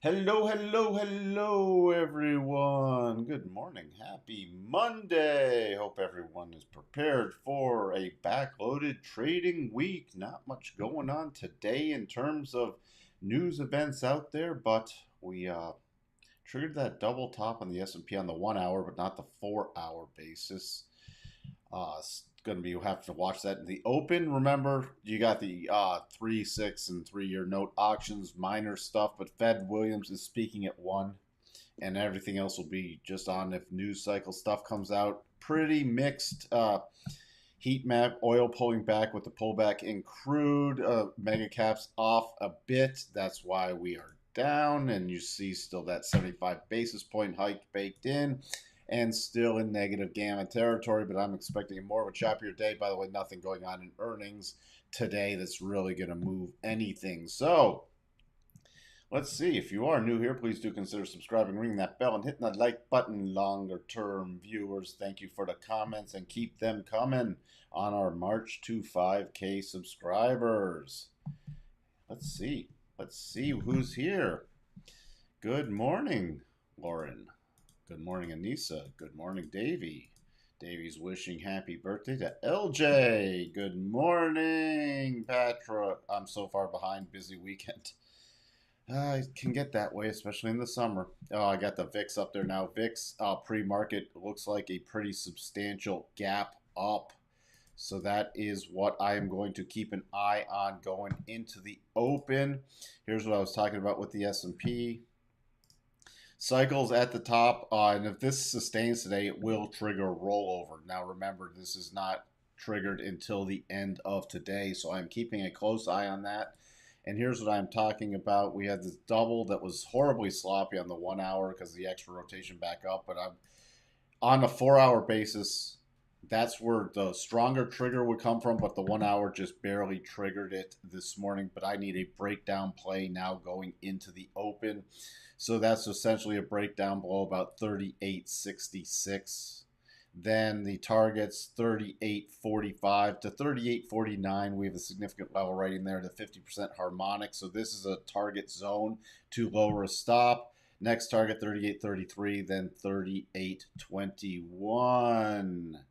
Hello, hello, hello, everyone. Good morning. Happy Monday. Hope everyone is prepared for a backloaded trading week. Not much going on today in terms of news events out there, but we triggered that double top on the S&P on the 1 hour, but not the 4 hour basis. It's going to be, you'll have to watch that in the open. Remember, you got the 3, 6, and 3 year note auctions, minor stuff, but Fed Williams is speaking at 1, and everything else will be just on if news cycle stuff comes out. Pretty mixed heat map. Oil pulling back with the pullback in crude. Mega caps off a bit. That's why we are down, and you see still that 75 basis point hike baked in and still in negative gamma territory, but I'm expecting more of a choppier day. By the way, nothing going on in earnings today that's really going to move anything. So let's see. If you are new here, please do consider subscribing, ringing that bell, and hitting that like button. Longer term viewers, thank you for the comments and keep them coming on our March to 5K subscribers. Let's see. Let's see who's here. Good morning, Lauren. Good morning, Anissa. Good morning, Davy. Davy's wishing happy birthday to LJ. Good morning, Patra. I'm so far behind. Busy weekend. It can get that way, especially in the summer. Oh, I got the VIX up there now. VIX pre-market looks like a pretty substantial gap up. So that is what I am going to keep an eye on going into the open. Here's what I was talking about with the S&P. Cycles at the top, and if this sustains today, it will trigger a rollover. Now remember, this is not triggered until the end of today, so I'm keeping a close eye on that. And here's what I'm talking about. We had this double that was horribly sloppy on the 1 hour because of the extra rotation back up, but I'm on a 4 hour basis. That's where the stronger trigger would come from, but the 1 hour just barely triggered it this morning. But I need a breakdown play now going into the open. So that's essentially a breakdown below about 38.66. Then the targets 38.45 to 38.49. We have a significant level right in there, the 50% harmonic. So this is a target zone to lower a stop. Next target 38.33, then 38.21.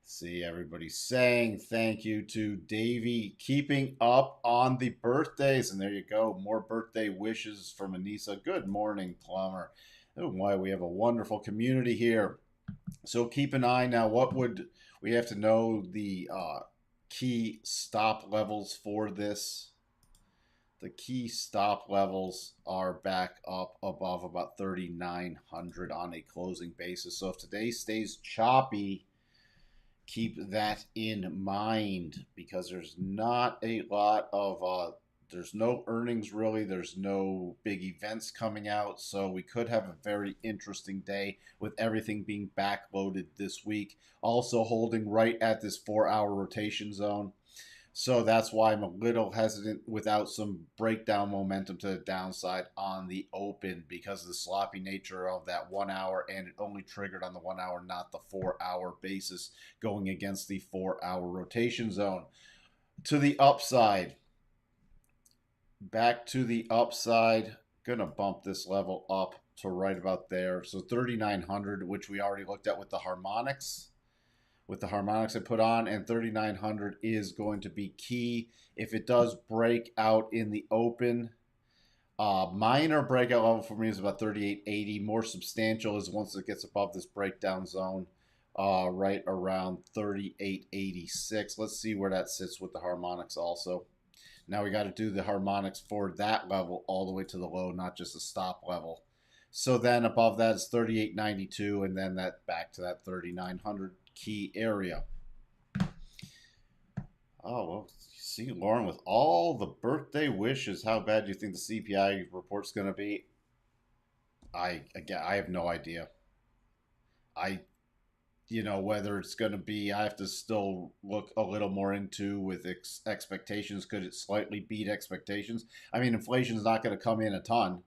See, everybody saying thank you to Davey, keeping up on the birthdays. And there you go, more birthday wishes from Anissa. Good morning, Plumber. Oh, why we have a wonderful community here. So keep an eye now. What would we have to know the key stop levels for this? The key stop levels are back up above about 3,900 on a closing basis. So if today stays choppy, keep that in mind because there's not a lot of there's no earnings really, there's no big events coming out, so we could have a very interesting day with everything being backloaded this week, also holding right at this 4 hour rotation zone. So that's why I'm a little hesitant without some breakdown momentum to the downside on the open because of the sloppy nature of that 1 hour, and it only triggered on the 1 hour, not the 4 hour basis, going against the 4 hour rotation zone. To the upside, back to the upside, gonna bump this level up to right about there. So 3,900, which we already looked at with the harmonics I put on, and 3,900 is going to be key. If it does break out in the open, minor breakout level for me is about 38.80. More substantial is once it gets above this breakdown zone, right around 38.86. Let's see where that sits with the harmonics also. Now we got to do the harmonics for that level all the way to the low, not just a stop level. So then above that is 38.92, and then that back to that 3,900 key area. Oh, well, see, Lauren, with all the birthday wishes, how bad do you think the CPI report's going to be? I have no idea. Whether it's going to be, I have to still look a little more into with expectations. Could it slightly beat expectations? I mean, inflation's not going to come in a ton.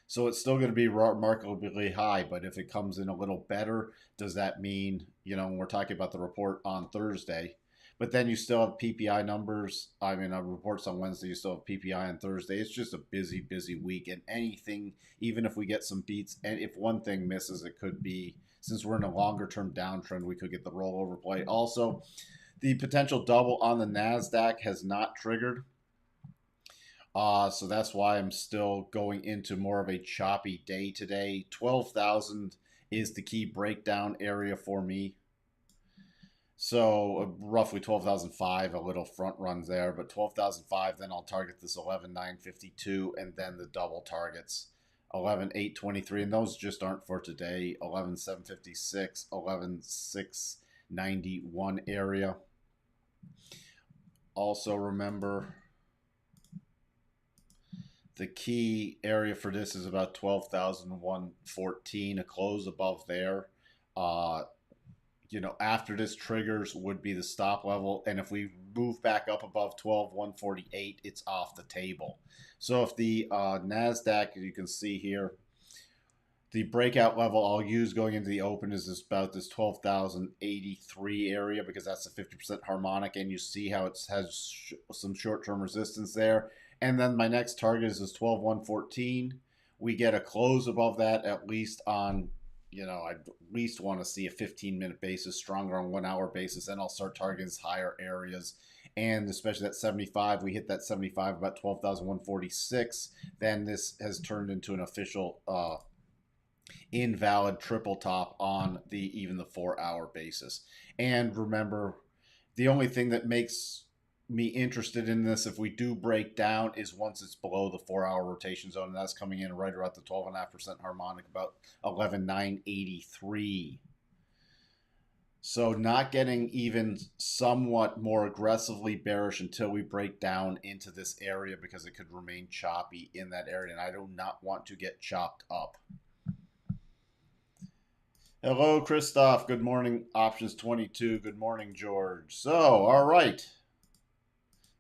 So it's still going to be remarkably high, but if it comes in a little better, does that mean, we're talking about the report on Thursday, But then you still have PPI numbers. I mean, reports on Wednesday. You still have PPI on Thursday. It's just a busy, busy week. And anything, even if we get some beats, and if one thing misses, it could be, since we're in a longer term downtrend, we could get the rollover play. Also, the potential double on the Nasdaq has not triggered. So that's why I'm still going into more of a choppy day today. 12,000 is the key breakdown area for me. So roughly 12,005, a little front runs there, but 12,005, then I'll target this 11,952 and then the double targets 11,823, and those just aren't for today. 11,756, 11,691 area. Also remember, the key area for this is about 12,114, a close above there. After this triggers would be the stop level. And if we move back up above 12,148, it's off the table. So if the Nasdaq, as you can see here, the breakout level I'll use going into the open is about this 12,083 area, because that's a 50% harmonic, and you see how it has some short-term resistance there. And then my next target is this 12,114. We get a close above that, at least on, I'd at least want to see a 15-minute basis, stronger on 1 hour basis, and I'll start targeting higher areas. And especially that 75, we hit that 75 about 12,146. Then this has turned into an official invalid triple top on even the 4 hour basis. And remember, the only thing that makes me interested in this, if we do break down, is once it's below the 4 hour rotation zone, and that's coming in right around the 12.5% harmonic, about 11,983. So not getting even somewhat more aggressively bearish until we break down into this area, because it could remain choppy in that area, and I do not want to get chopped up. Hello, Christoph. Good morning. Options 22. Good morning, George. So, all right.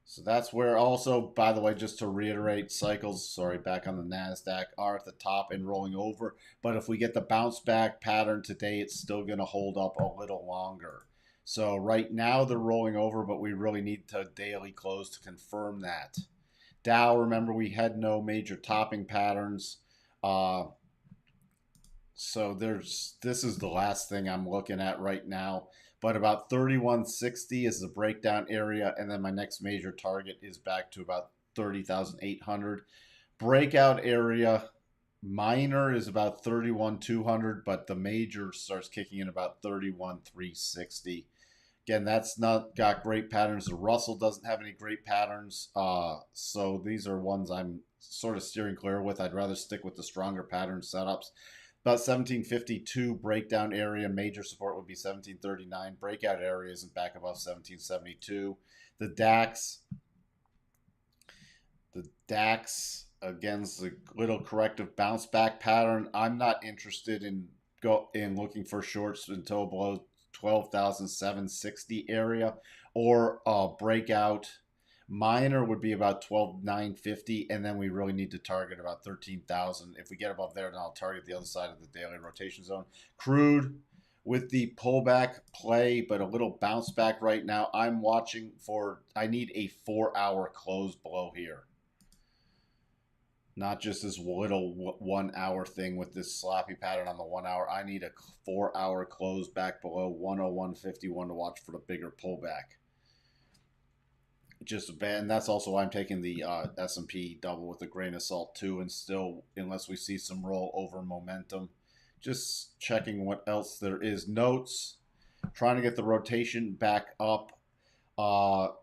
So that's where also, by the way, just to reiterate, cycles, back on the Nasdaq, are at the top and rolling over. But if we get the bounce back pattern today, it's still going to hold up a little longer. So right now they're rolling over, but we really need to daily close to confirm that. Dow, remember, we had no major topping patterns. So this is the last thing I'm looking at right now. But about 3160 is the breakdown area, and then my next major target is back to about 30,800. Breakout area minor is about 31,200, but the major starts kicking in about 31,360. Again, that's not got great patterns. The Russell doesn't have any great patterns, so these are ones I'm sort of steering clear with. I'd rather stick with the stronger pattern setups. About 1752 breakdown area, major support would be 1739. Breakout area isn't back above 1772. The DAX again is a little corrective bounce back pattern. I'm not interested in looking for shorts until below 12,760 area, or breakout. Minor would be about 12,950, and then we really need to target about 13,000. If we get above there, then I'll target the other side of the daily rotation zone. Crude with the pullback play, but a little bounce back right now. I'm watching for, I need a 4 hour close below here. Not just this little 1 hour thing with this sloppy pattern on the 1 hour. I need a 4 hour close back below 101.51 to watch for the bigger pullback. And that's also why I'm taking the S&P double with a grain of salt too, and still, unless we see some rollover momentum, just checking what else there is. Notes, trying to get the rotation back up. I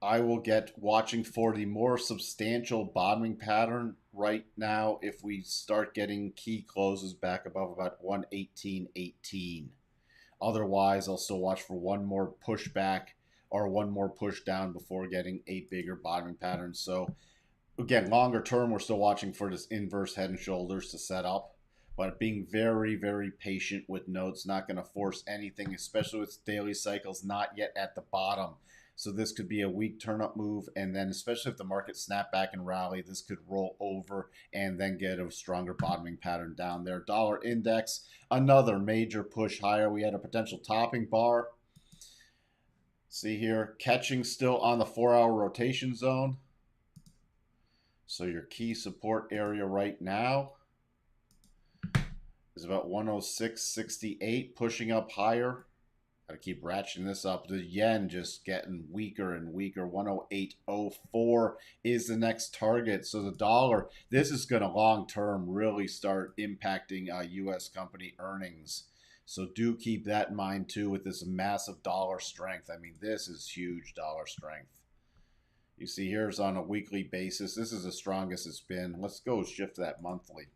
will get watching for the more substantial bottoming pattern right now if we start getting key closes back above about 118.18. Otherwise, I'll still watch for one more pushback or one more push down before getting a bigger bottoming pattern. So again, longer term, we're still watching for this inverse head and shoulders to set up, but being very, very patient with notes, not going to force anything, especially with daily cycles not yet at the bottom. So this could be a weak turn-up move, and then especially if the market snap back and rally, this could roll over and then get a stronger bottoming pattern down there. Dollar index, another major push higher. We had a potential topping bar. See here, catching still on the 4-hour rotation zone. So your key support area right now is about 106.68, pushing up higher. Gotta keep ratcheting this up. The yen just getting weaker and weaker. 108.04 is the next target. So the dollar, this is going to long term really start impacting U.S. company earnings. So do keep that in mind too with this massive dollar strength. I mean, this is huge dollar strength. You see here's on a weekly basis. This is the strongest it's been. Let's go shift that monthly.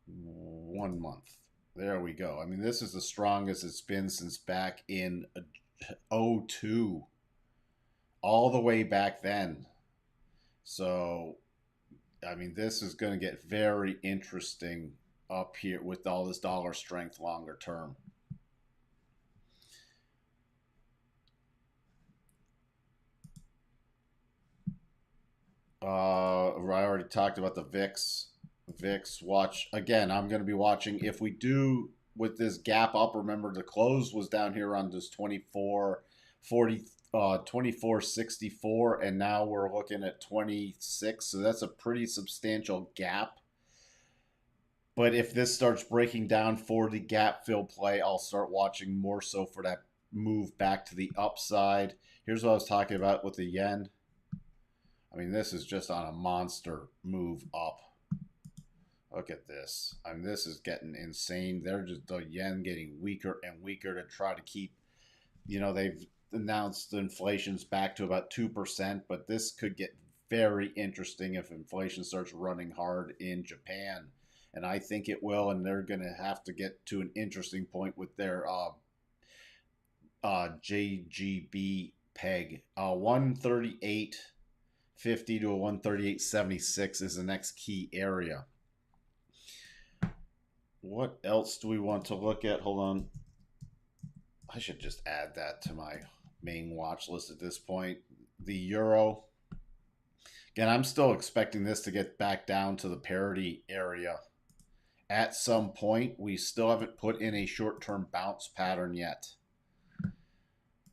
1 month. There we go. I mean, this is the strongest it's been since back in 02. All the way back then. So, I mean, this is going to get very interesting up here with all this dollar strength longer term. I already talked about the VIX. VIX watch again. I'm going to be watching if we do with this gap up. Remember the close was down here on this 24.40 24.64, and now we're looking at 26, so that's a pretty substantial gap. But if this starts breaking down for the gap fill play, I'll start watching more so for that move back to the upside. Here's what I was talking about with the yen. I mean, this is just on a monster move up. Look at this. I mean, this is getting insane. They're just the yen getting weaker and weaker to try to keep, you know, they've announced inflation's back to about 2%, but this could get very interesting if inflation starts running hard in Japan. And I think it will, and they're going to have to get to an interesting point with their JGB peg. 138.50 to a 138.76 is the next key area. What else do we want to look at? Hold on. I should just add that to my main watch list at this point. The euro. Again, I'm still expecting this to get back down to the parity area at some point. We still haven't put in a short-term bounce pattern yet.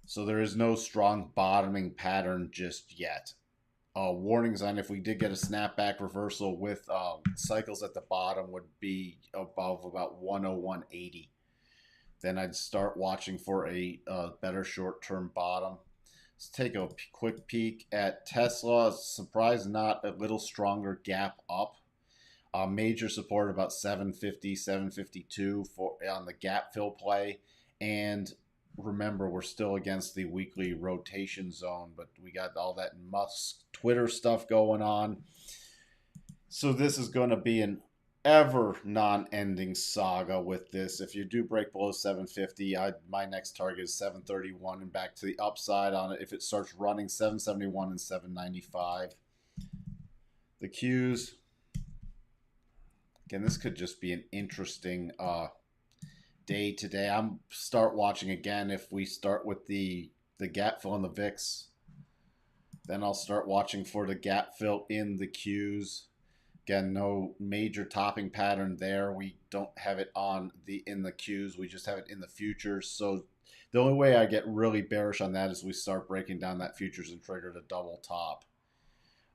So there is no strong bottoming pattern just yet. Warnings on if we did get a snapback reversal with cycles at the bottom would be above about 101.80. Then I'd start watching for a better short-term bottom. Let's take a quick peek at Tesla. Surprise, not a little stronger gap up. Major support about 750, 752 for on the gap fill play. And remember, we're still against the weekly rotation zone, but we got all that Musk Twitter stuff going on. So this is going to be an ever non-ending saga with this. If you do break below 750, my next target is 731 and back to the upside on it. If it starts running 771 and 795. The Qs. Again, this could just be an interesting day today. I'm start watching again if we start with the gap fill in the VIX. Then I'll start watching for the gap fill in the Qs. Again, no major topping pattern there. We don't have it in the Qs. We just have it in the futures. So the only way I get really bearish on that is we start breaking down that futures and trigger the double top.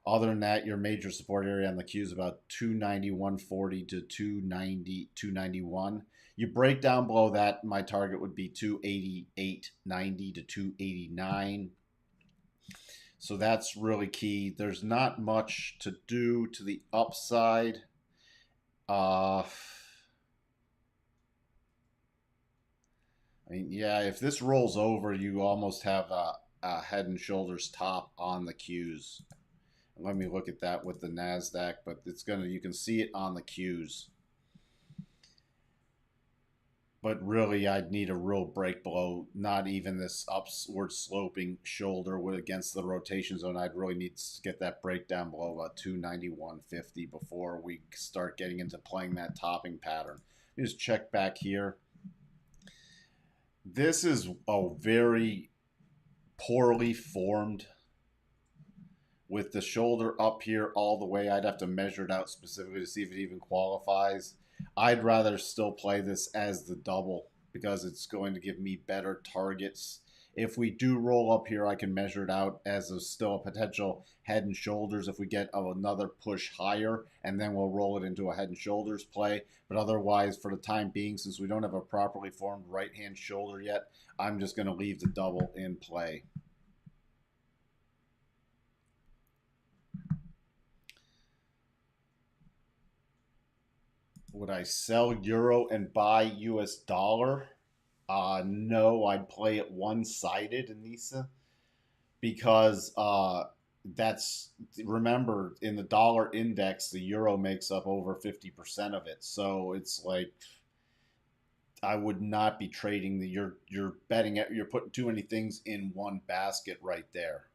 Other than that, your major support area on the Q is about 291.40 to 291. You break down below that, my target would be 288.90 to 289. So that's really key. There's not much to do to the upside. I mean, yeah, if this rolls over, you almost have a head and shoulders top on the Qs. Let me look at that with the Nasdaq, but you can see it on the Qs. But really, I'd need a real break below, not even this upward sloping shoulder against the rotation zone. I'd really need to get that breakdown below about 291.50 before we start getting into playing that topping pattern. Let me just check back here. This is a very poorly formed with the shoulder up here all the way. I'd have to measure it out specifically to see if it even qualifies. I'd rather still play this as the double because it's going to give me better targets. If we do roll up here, I can measure it out as still a potential head and shoulders if we get another push higher, and then we'll roll it into a head and shoulders play. But otherwise, for the time being, since we don't have a properly formed right-hand shoulder yet, I'm just going to leave the double in play. Would I sell euro and buy US dollar? No, I'd play it one-sided, Anissa, because remember, in the dollar index, the euro makes up over 50% of it. So it's like I would not be trading you're betting it, you're putting too many things in one basket right there.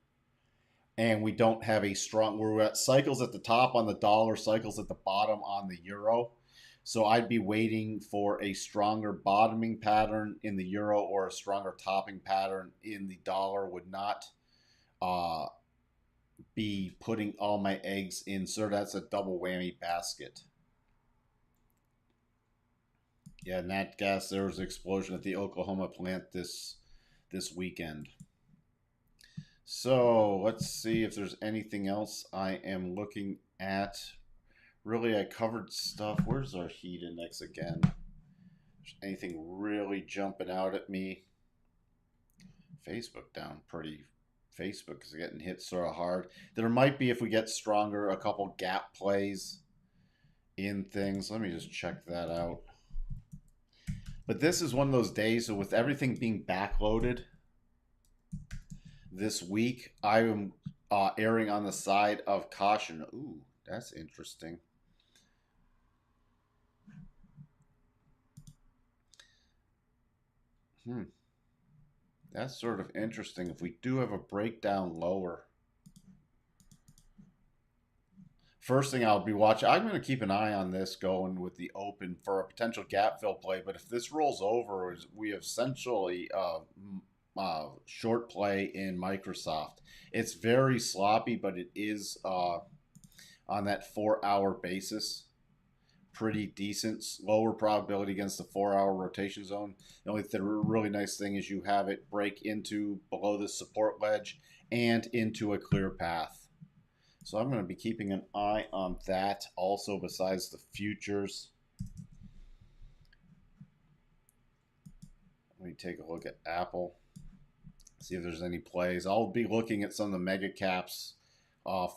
And we don't have we're at cycles at the top on the dollar, cycles at the bottom on the euro. So I'd be waiting for a stronger bottoming pattern in the euro or a stronger topping pattern in the dollar. Would not be putting all my eggs in. So that's a double whammy basket. Yeah, nat gas, there was an explosion at the Oklahoma plant this weekend. So let's see if there's anything else I am looking at. Really, I covered stuff. Where's our heat index again? Anything really jumping out at me? Facebook down pretty. Facebook is getting hit sort of hard. There might be, if we get stronger, a couple gap plays in things. Let me just check that out. But this is one of those days, so with everything being backloaded this week, I am erring on the side of caution. Ooh, that's interesting. That's sort of interesting. If we do have a breakdown lower, first thing I'll be watching, I'm going to keep an eye on this going with the open for a potential gap fill play. But if this rolls over, we essentially short play in Microsoft. It's very sloppy, but it is on that 4-hour basis pretty decent. Lower probability against the 4-hour rotation zone. The only really nice thing is you have it break into below the support ledge and into a clear path. So I'm going to be keeping an eye on that also, besides the futures. Let me take a look at Apple, see if there's any plays. I'll be looking at some of the mega caps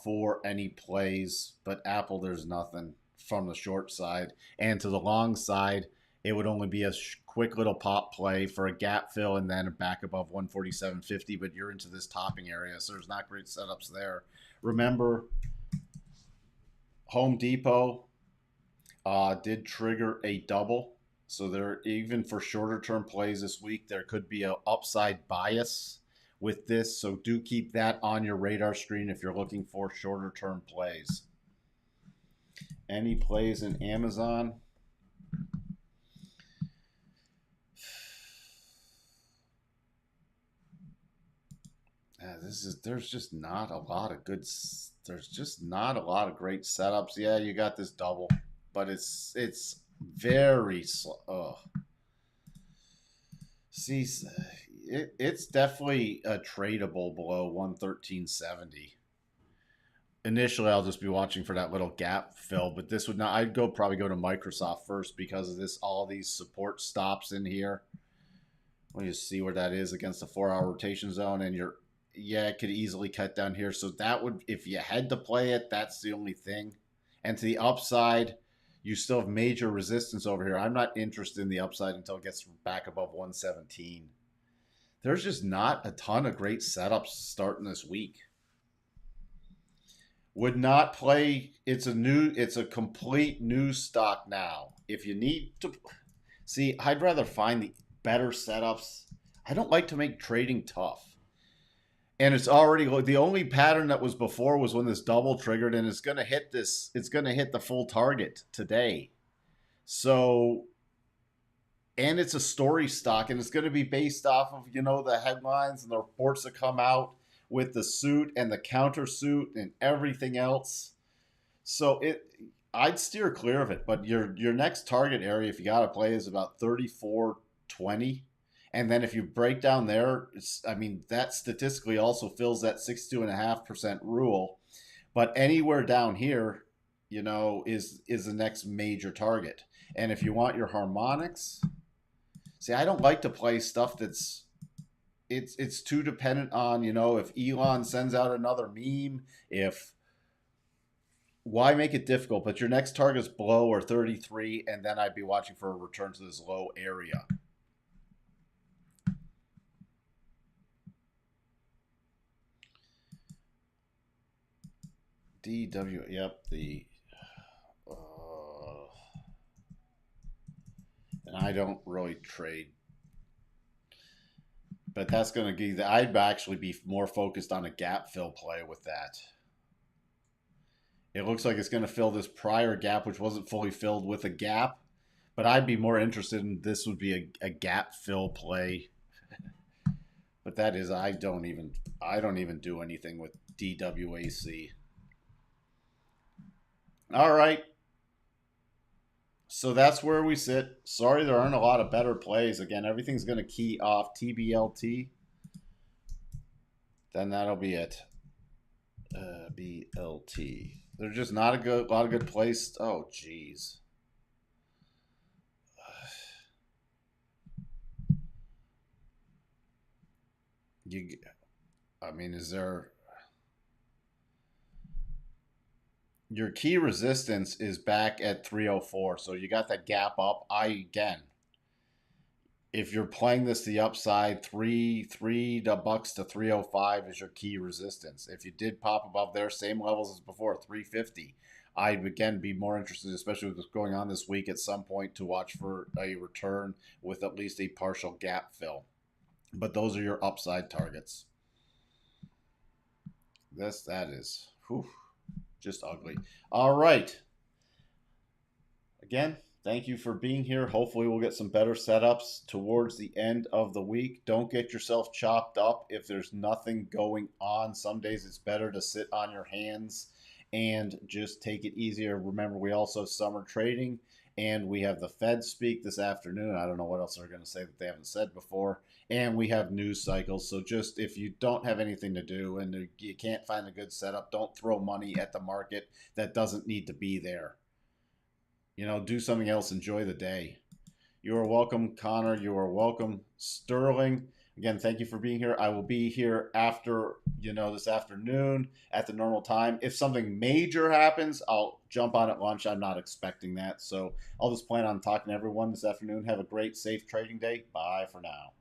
for any plays, but Apple, there's nothing from the short side. And to the long side, it would only be a quick little pop play for a gap fill and then back above 147.50, but you're into this topping area, so there's not great setups there. Remember, Home Depot did trigger a double, so there, even for shorter term plays this week, there could be an upside bias with this, so do keep that on your radar screen if you're looking for shorter term plays. Any plays in Amazon? There's just not a lot of good. There's just not a lot of great setups. Yeah, you got this double, but it's very slow. See, it's definitely tradable below 113.70. Initially, I'll just be watching for that little gap fill, but this would not. I'd probably go to Microsoft first because of this. All these support stops in here. Let me just see where that is against the 4-hour rotation zone, and it could easily cut down here. So that would, if you had to play it, that's the only thing. And to the upside, you still have major resistance over here. I'm not interested in the upside until it gets back above 117. There's just not a ton of great setups starting this week. Would not play. It's a complete new stock now. If you need to see, I'd rather find the better setups. I don't like to make trading tough. And it's already, the only pattern that was before was when this double triggered, and it's going to hit this. It's going to hit the full target today. So, and it's a story stock, and it's going to be based off of, the headlines and the reports that come out with the suit and the countersuit and everything else. So I'd steer clear of it. But your next target area, if you got to play, is about 34 20. And then if you break down there, I mean, that statistically also fills that 62.5% rule. But anywhere down here, is the next major target. And if you want your harmonics, see, I don't like to play stuff that's it's too dependent on, if Elon sends out another meme, if why make it difficult? But your next target is below or 33, and then I'd be watching for a return to this low area. DW, yep, and I don't really trade, but that's going to be, I'd actually be more focused on a gap fill play with that. It looks like it's going to fill this prior gap, which wasn't fully filled with a gap, but I'd be more interested in this would be a gap fill play. But that is, I don't even do anything with DWAC. All right. So that's where we sit. Sorry there aren't a lot of better plays. Again, everything's going to key off TBLT. Then that'll be it. BLT. There's just not a lot of good plays. Oh, jeez. I mean, is there... Your key resistance is back at 304, so you got that gap up. Again, if you're playing this the upside, $3 to 305 is your key resistance. If you did pop above there, same levels as before, 350. I'd again be more interested, especially with what's going on this week, at some point to watch for a return with at least a partial gap fill. But those are your upside targets. That is, whew, just ugly. All right. Again, thank you for being here. Hopefully we'll get some better setups towards the end of the week. Don't get yourself chopped up if there's nothing going on. Some days it's better to sit on your hands and just take it easier. Remember, we also have summer trading, and we have the Fed speak this afternoon. I don't know what else they're going to say that they haven't said before. And we have news cycles. So just if you don't have anything to do and you can't find a good setup, don't throw money at the market that doesn't need to be there. Do something else. Enjoy the day. You are welcome, Connor. You are welcome, Sterling. Again, thank you for being here. I will be here after, this afternoon at the normal time. If something major happens, I'll jump on at lunch. I'm not expecting that. So I'll just plan on talking to everyone this afternoon. Have a great, safe trading day. Bye for now.